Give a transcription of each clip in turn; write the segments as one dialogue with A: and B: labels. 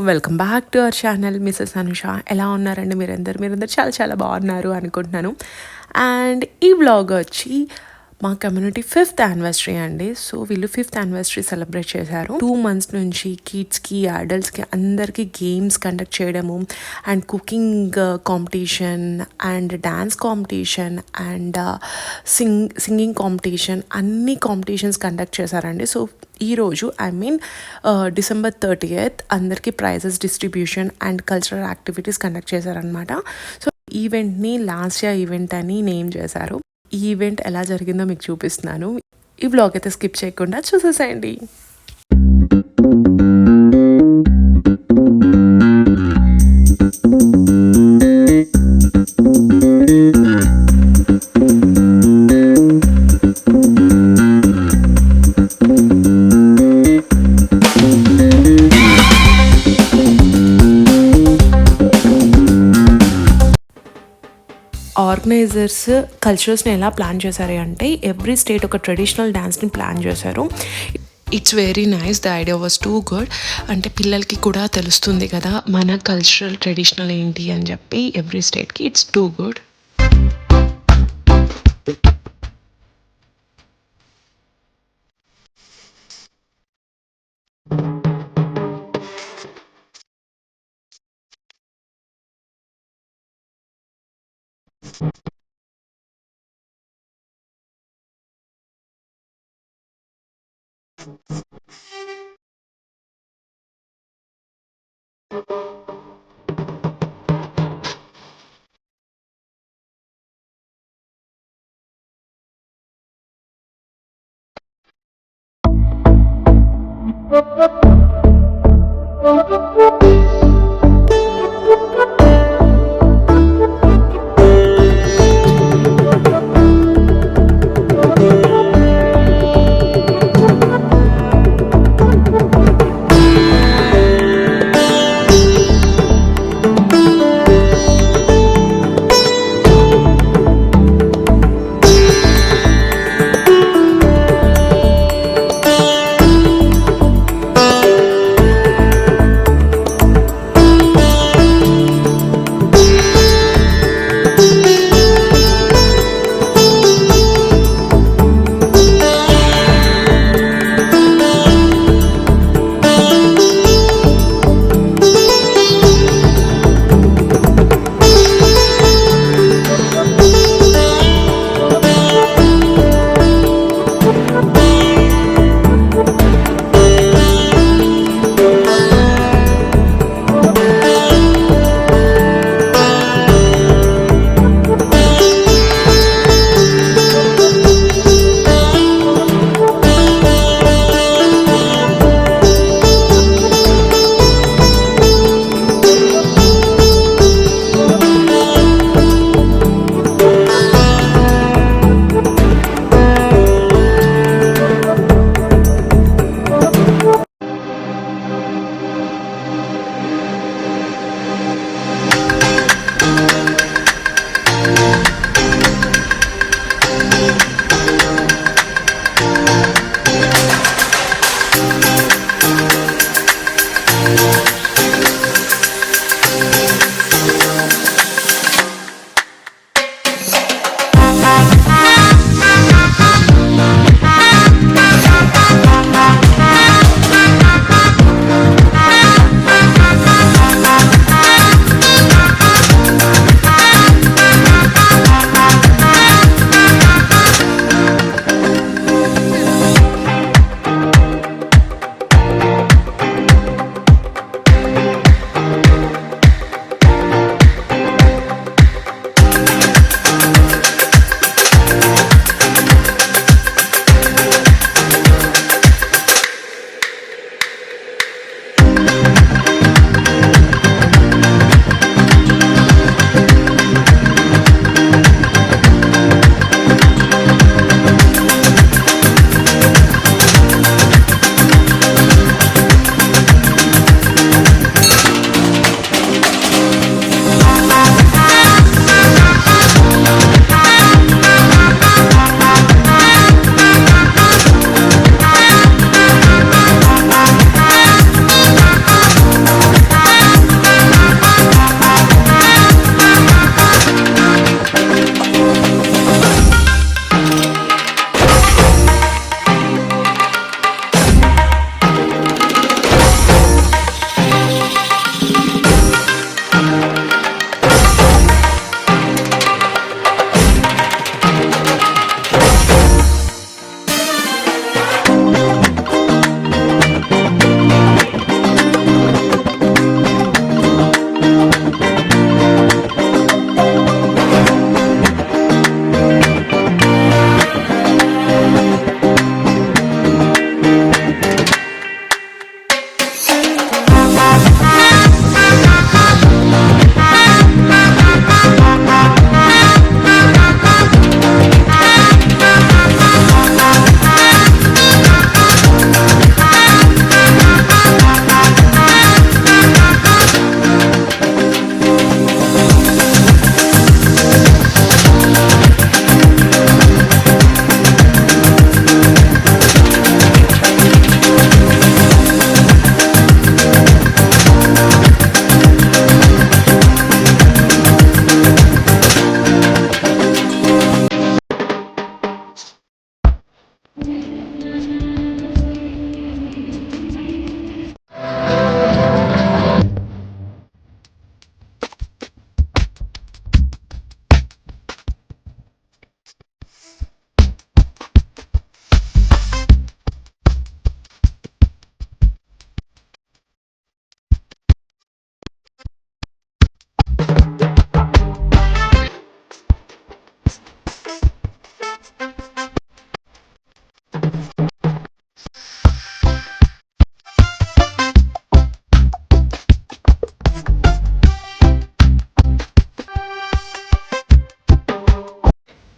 A: Welcome back to our channel Mrs Anusha. ఎలా ఉన్నారండి మీరందరూ చాలా చాలా బాగున్నారు అనుకుంటున్నాను. అండ్ ఈ వ్లాగ్ వచ్చి మా కమ్యూనిటీ 5th యానివర్సరీ అండి. సో వీళ్ళు 5th యానివర్సరీ సెలబ్రేట్ చేశారు. 2 months నుంచి కిడ్స్కి అడల్ట్స్కి అందరికీ గేమ్స్ కండక్ట్ చేయడము and cooking competition and dance competition and singing competition అన్ని కాంపిటీషన్స్ కండక్ట్ చేశారండి. సో ఈరోజు December 30th అందరికీ prizes distribution and cultural activities conduct చేశారనమాట. సో ఈవెంట్ని లాస్ట్ ఇయర్ ఈవెంట్ అని నేమ్ చేశారు. ఈ ఈవెంట్ ఎలా జరిగిందో మీకు చూపిస్తున్నాను. ఈ వ్లాగ్ అయితే స్కిప్ చేయకుండా చూసేసేయండి. ఆర్గనైజర్స్ కల్చరల్స్ని ఎలా ప్లాన్ చేశారు అంటే ఎవ్రీ స్టేట్ ఒక ట్రెడిషనల్ డ్యాన్స్ని ప్లాన్ చేశారు. It's very nice. The idea was too good. అంటే పిల్లలకి కూడా తెలుస్తుంది కదా మన కల్చరల్ ట్రెడిషనల్ ఏంటి అని చెప్పి ఎవ్రీ స్టేట్కి. It's too good.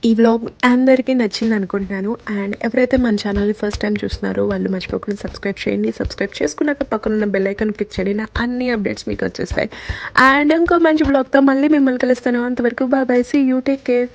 A: ఈ వ్లాగ్ అందరికీ నచ్చింది అనుకుంటున్నాను. అండ్ ఎవరైతే మన ఛానల్ని ఫస్ట్ టైం చూస్తున్నారో వాళ్ళు మర్చిపోకుండా సబ్స్క్రైబ్ చేయండి. సబ్స్క్రైబ్ చేసుకున్నాక పక్కన ఉన్న బెల్ ఐకాన్ క్లిక్ చేయండి. నా అన్ని అప్డేట్స్ మీకు వచ్చేస్తాయి. అండ్ ఇంకో మంచి బ్లాగ్తో మళ్ళీ మిమ్మల్ని కలుస్తాను. అంతవరకు bye bye, see you, take care.